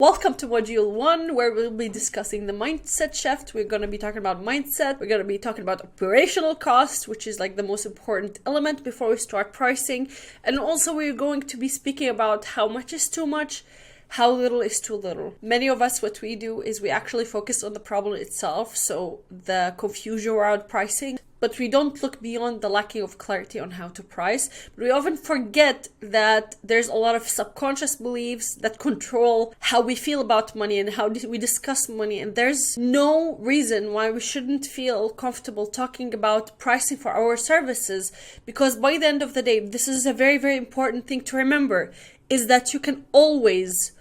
Welcome to Module 1, where we'll be discussing the mindset shift. We're going to be talking about mindset. We're going to be talking about operational cost, which is like the most important element before we start pricing. And also we're going to be speaking about how much is too much, how little is too little. Many of us, what we do is we actually focus on the problem itself, so the confusion around pricing, but we don't look beyond the lacking of clarity on how to price. But we often forget that there's a lot of subconscious beliefs that control how we feel about money and how we discuss money. And there's no reason why we shouldn't feel comfortable talking about pricing for our services, because by the end of the day, this is a very, very important thing to remember, is that you can always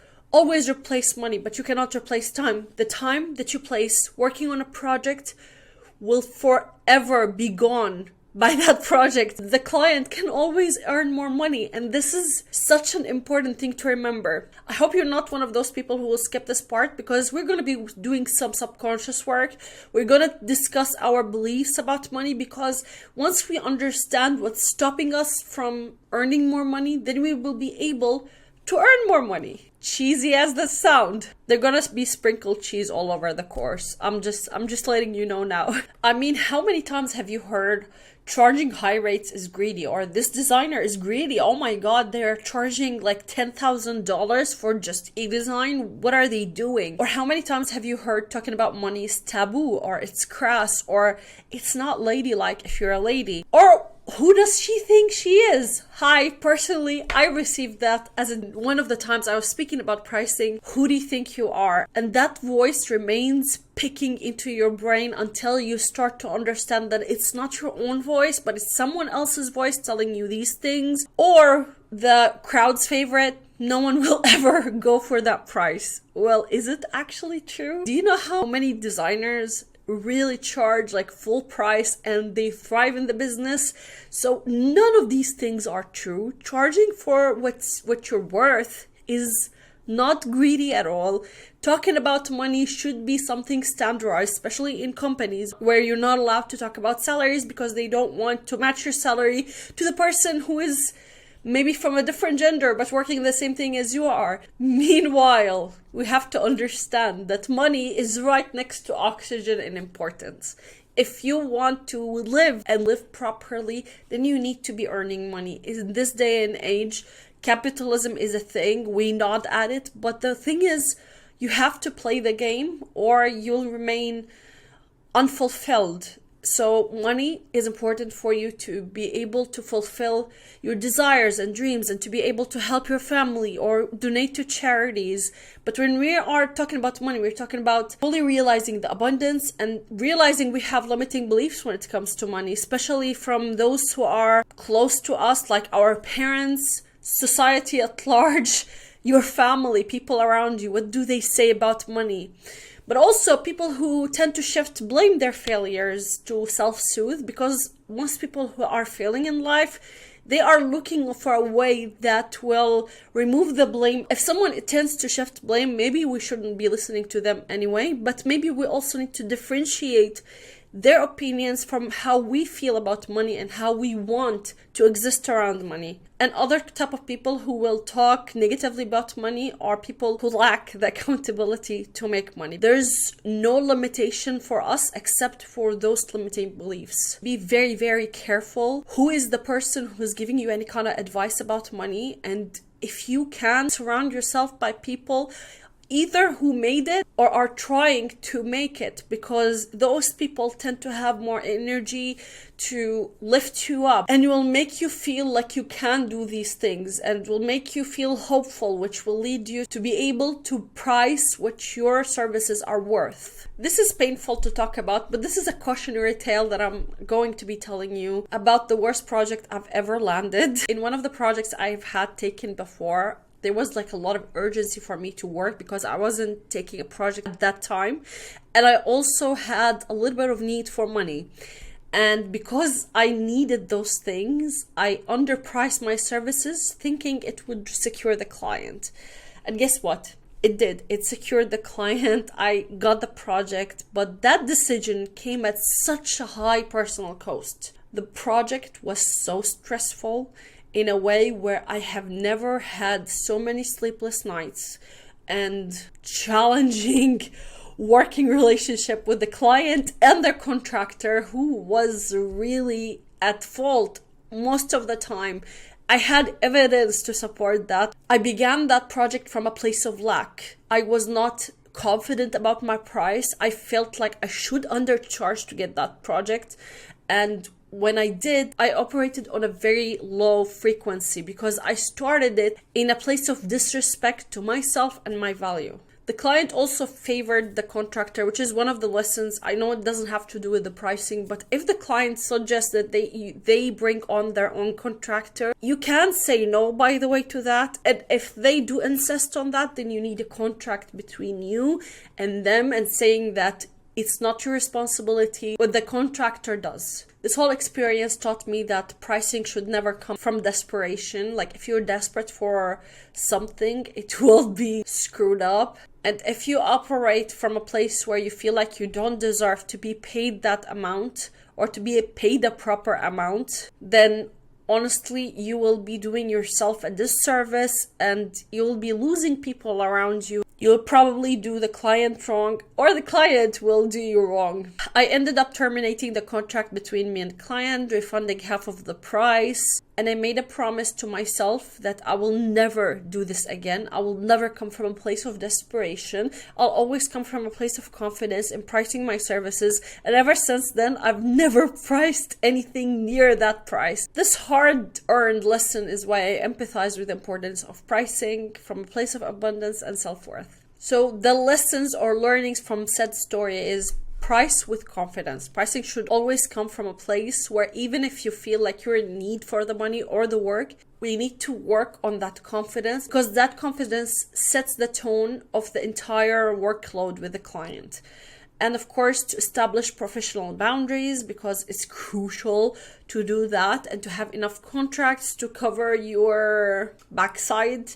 replace money, but you cannot replace time. The time that you place working on a project will forever be gone by that project. The client can always earn more money, and this is such an important thing to remember. I hope you're not one of those people who will skip this part, because we're going to be doing some subconscious work. We're going to discuss our beliefs about money, because once we understand what's stopping us from earning more money, then we will be able to earn more money. Cheesy as the sound. They're gonna be sprinkled cheese all over the course. I'm just letting you know now. I mean, how many times have you heard charging high rates is greedy, or this designer is greedy? Oh my god, they're charging like $10,000 for just a design. What are they doing? Or how many times have you heard talking about money is taboo, or it's crass, or it's not ladylike if you're a lady, or who does she think she is? Hi, personally, I received that as one of the times I was speaking about pricing. Who do you think you are? And that voice remains picking into your brain until you start to understand that it's not your own voice, but it's someone else's voice telling you these things. Or the crowd's favorite, no one will ever go for that price. Well, is it actually true? Do you know how many designers really charge like full price and they thrive in the business? So none of these things are true. Charging for what you're worth is not greedy at all. Talking about money should be something standardized, especially in companies where you're not allowed to talk about salaries because they don't want to match your salary to the person who is maybe from a different gender but working the same thing as you are. Meanwhile, we have to understand that money is right next to oxygen in importance. If you want to live and live properly, then you need to be earning money. In this day and age, capitalism is a thing. We nod at it, but the thing is, you have to play the game or you'll remain unfulfilled. So money is important for you to be able to fulfill your desires and dreams and to be able to help your family or donate to charities. But when we are talking about money, we're talking about fully realizing the abundance and realizing we have limiting beliefs when it comes to money, especially from those who are close to us, like our parents, society at large, your family, people around you. What do they say about money? But also people who tend to shift blame their failures to self-soothe, because most people who are failing in life, they are looking for a way that will remove the blame. If someone tends to shift blame, maybe we shouldn't be listening to them anyway, but maybe we also need to differentiate their opinions from how we feel about money and how we want to exist around money. And other type of people who will talk negatively about money are people who lack the accountability to make money. There's no limitation for us except for those limiting beliefs. Be very, very careful who is the person who's giving you any kind of advice about money. And if you can, surround yourself by people either who made it or are trying to make it, because those people tend to have more energy to lift you up and will make you feel like you can do these things and will make you feel hopeful, which will lead you to be able to price what your services are worth. This is painful to talk about, but this is a cautionary tale that I'm going to be telling you about the worst project I've ever landed. In one of the projects I've had taken before, there was like a lot of urgency for me to work because I wasn't taking a project at that time. And I also had a little bit of need for money. And because I needed those things, I underpriced my services thinking it would secure the client. And guess what? It did. It secured the client. I got the project, but that decision came at such a high personal cost. The project was so stressful in a way where I have never had so many sleepless nights. and challenging working relationship with the client and their contractor, who was really at fault most of the time. I had evidence to support that. I began that project from a place of lack. I was not confident about my price. I felt like I should undercharge to get that project. And when I did, I operated on a very low frequency because I started it in a place of disrespect to myself and my value. The client also favored the contractor, which is one of the lessons. I know it doesn't have to do with the pricing, but if the client suggests that they bring on their own contractor, you can't say no, by the way, to that. And if they do insist on that, then you need a contract between you and them, and saying that it's not your responsibility, what the contractor does. This whole experience taught me that pricing should never come from desperation. Like, if you're desperate for something, it will be screwed up. And if you operate from a place where you feel like you don't deserve to be paid that amount or to be paid a proper amount, then honestly, you will be doing yourself a disservice and you will be losing people around you. You'll probably do the client wrong, or the client will do you wrong. I ended up terminating the contract between me and the client, refunding half of the price. And I made a promise to myself that I will never do this again. I will never come from a place of desperation. I'll always come from a place of confidence in pricing my services. And ever since then, I've never priced anything near that price. This hard-earned lesson is why I empathize with the importance of pricing from a place of abundance and self-worth. So the lessons or learnings from said story is: price with confidence. Pricing should always come from a place where even if you feel like you're in need for the money or the work, we need to work on that confidence, because that confidence sets the tone of the entire workload with the client. And of course, to establish professional boundaries, because it's crucial to do that and to have enough contracts to cover your backside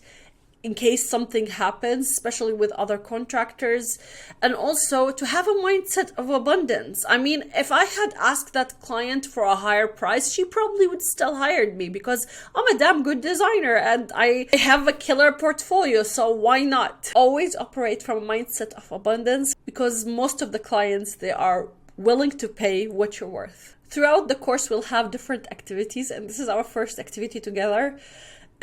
in case something happens, especially with other contractors, and also to have a mindset of abundance. I mean, if I had asked that client for a higher price, she probably would still hired me because I'm a damn good designer and I have a killer portfolio, so why not? Always operate from a mindset of abundance, because most of the clients, they are willing to pay what you're worth. Throughout the course, we'll have different activities, and this is our first activity together.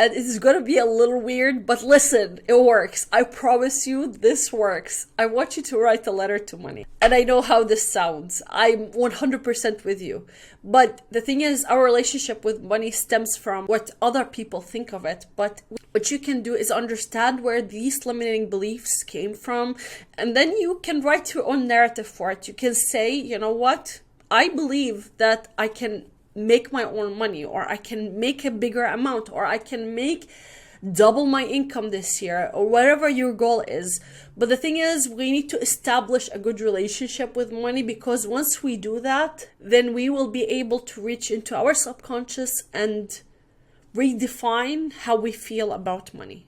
And it's gonna be a little weird, but listen, it works. I promise you, this works. I want you to write a letter to money. And I know how this sounds. I'm 100% with you. But the thing is, our relationship with money stems from what other people think of it. But what you can do is understand where these limiting beliefs came from. And then you can write your own narrative for it. You can say, you know what? I believe that I can make my own money, or I can make a bigger amount, or I can make double my income this year, or whatever your goal is. But the thing is, we need to establish a good relationship with money, because once we do that, then we will be able to reach into our subconscious and redefine how we feel about money.